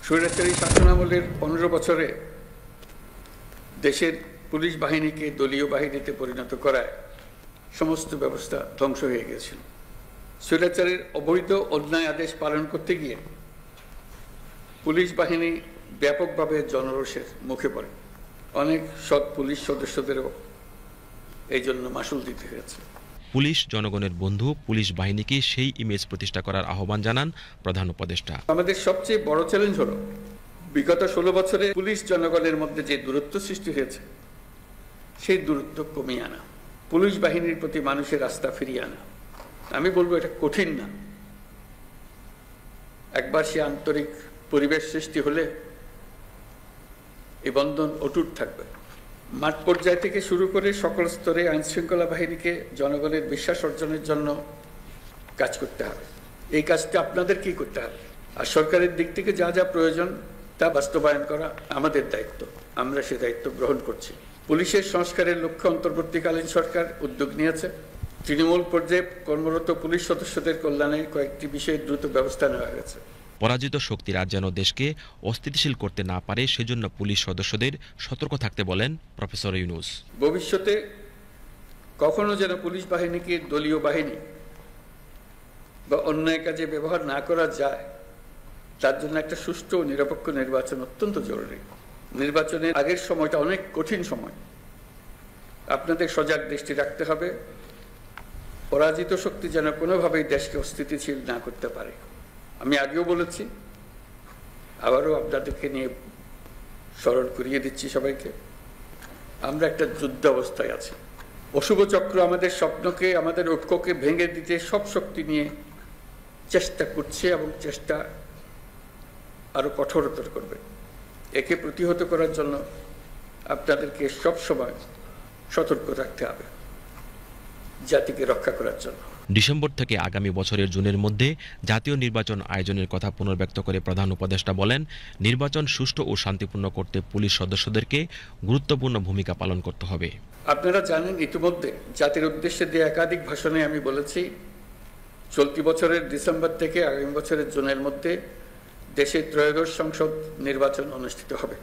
স্বৈরাচারী শাসনামলের 15 বছরে দেশের পুলিশ বাহিনীকে দলীয় বাহিনীতে পরিণত করায় সমস্ত ব্যবস্থা ধ্বংস হয়ে গিয়েছিল। স্বৈরাচারের অবৈধ অন্যায় আদেশ পালন করতে গিয়ে পুলিশ বাহিনী ব্যাপকভাবে জনরোষের মুখে পড়ে। অনেক সৎ পুলিশ সদস্যদেরও এই জন্য মাশুল দিতে হয়েছে। পুলিশ জনগণের বন্ধু পুলিশ বাহিনীকে সেই ইমেজ প্রতিষ্ঠা করার আহ্বান জানান প্রধান উপদেষ্টা। আমাদের সবচেয়ে বড় চ্যালেঞ্জ হলো বিগত 16 বছরে পুলিশ জনগণের মধ্যে যে দূরত্ব সৃষ্টি হয়েছে সেই দূরত্ব কমিয়ে আনা, পুলিশ বাহিনীর প্রতি মানুষের আস্থা ফিরিয়ে আনা। আমি বলবো এটা কঠিন না। একবার সে আন্তরিক পরিবেশ সৃষ্টি হলে এই বন্ধন অটুট থাকবে। মাঠ পর্যায় থেকে শুরু করে সকল স্তরে আইন শৃঙ্খলা বাহিনীকে জনগণের বিশ্বাস অর্জনের জন্য কাজ করতে হবে। এই কাজটা আপনাদেরকেই করতে হবে। আর সরকারের দিক থেকে যা যা প্রয়োজন তা বাস্তবায়ন করা আমাদের দায়িত্ব। আমরা সে দায়িত্ব গ্রহণ করছি। পুলিশের সংস্কারের লক্ষ্যে অন্তর্বর্তীকালীন সরকার উদ্যোগ নিয়েছে। তৃণমূল পর্যায়ে কর্মরত পুলিশ সদস্যদের কল্যাণে কয়েকটি বিষয়ে দ্রুত ব্যবস্থা নেওয়া হয়েছে। পরাজিত শক্তির আজ যেন দেশকে অস্থিতিশীল করতে না পারে সেজন্য পুলিশ সদস্যদের সতর্ক থাকতে বলেন প্রফেসর ইউনূস। ভবিষ্যতে কখনো যেন পুলিশ বাহিনীকে দলীয় বাহিনী বা অন্যায় কাজে ব্যবহার না করা যায়, তার জন্য একটা সুষ্ঠু ও নিরপেক্ষ নির্বাচন অত্যন্ত জরুরি। নির্বাচনের আগের সময়টা অনেক কঠিন সময়। আপনাদের সজাগ দৃষ্টি রাখতে হবে পরাজিত শক্তি যেন কোনোভাবেই দেশকে অস্থিতিশীল না করতে পারে। আমি আগেও বলেছি, আবারও আপনাদেরকে নিয়ে স্মরণ করিয়ে দিচ্ছি সবাইকে, আমরা একটা যুদ্ধ অবস্থায় আছি। অশুভ চক্র আমাদের স্বপ্নকে, আমাদের ঐক্যকে ভেঙে দিতে সব শক্তি নিয়ে চেষ্টা করছে এবং চেষ্টা আরো কঠোরতর করবে। একে প্রতিহত করার জন্য আপনাদেরকে সব সময় সতর্ক থাকতে হবে জাতিকে রক্ষা করার জন্য। ডিসেম্বর থেকে আগামী বছরের জুনের মধ্যে জাতীয় নির্বাচন আয়োজনের কথা পুনর্ব্যক্ত করে প্রধান উপদেষ্টা বলেন, নির্বাচন সুষ্ঠু ও শান্তিপূর্ণ করতে পুলিশ সদস্যদেরকে গুরুত্বপূর্ণ ভূমিকা পালন করতে হবে। আপনারা জানেন, ইতিমধ্যে জাতির উদ্দেশ্যে দিয়ে একাধিক ভাষণে আমি বলেছি, চলতি বছরের ডিসেম্বর থেকে আগামী বছরের জুনের মধ্যে দেশে ত্রয়োদশ সংসদ নির্বাচন অনুষ্ঠিত হবে।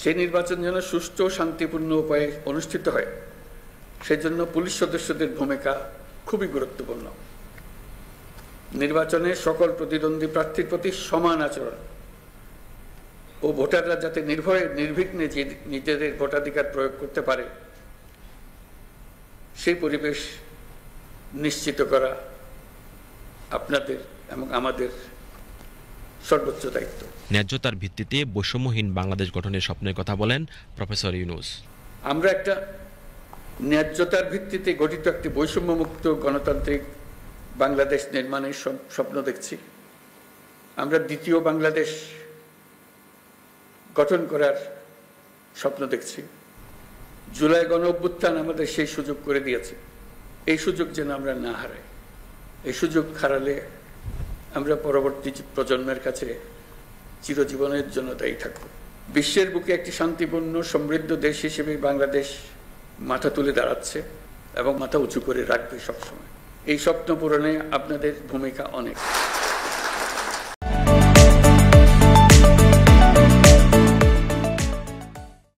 সেই নির্বাচন যেন সুষ্ঠু ও শান্তিপূর্ণ উপায়ে অনুষ্ঠিত হয়, সেজন্য পুলিশ সদস্যদের ভূমিকা খুবই গুরুত্বপূর্ণ। নির্বাচনে সকল প্রতিদ্বন্দ্বী প্রার্থীর প্রতি সমান আচরণ ও ভোটাররা যাতে নির্ভয়ে নির্বিঘ্নে নিজেদের ভোটাধিকার প্রয়োগ করতে পারে সেই পরিবেশ নিশ্চিত করা আপনাদের এবং আমাদের সর্বোচ্চ দায়িত্ব। ন্যায্যতার ভিত্তিতে বৈষম্যহীন বাংলাদেশ গঠনের স্বপ্নের কথা বলেন প্রফেসর ইউনূস। আমরা একটা ন্যায্যতার ভিত্তিতে গঠিত একটি বৈষম্যমুক্ত গণতান্ত্রিক বাংলাদেশ নির্মাণের স্বপ্ন দেখছি। আমরা দ্বিতীয় বাংলাদেশ গঠন করার স্বপ্ন দেখছি। জুলাই গণ অভ্যুত্থান আমাদের সেই সুযোগ করে দিয়েছে। এই সুযোগ যেন আমরা না হারাই। এই সুযোগ হারালে আমরা পরবর্তী প্রজন্মের কাছে চিরজীবনের জন্য দায়ী থাকব। বিশ্বের বুকে একটি শান্তিপূর্ণ সমৃদ্ধ দেশ হিসেবে বাংলাদেশ মাথা তুলে দাঁড়াচ্ছে এবং মাথা উঁচু করে রাখবে সবসময়। এই স্বপ্ন পূরণে আপনাদের ভূমিকা অনেক।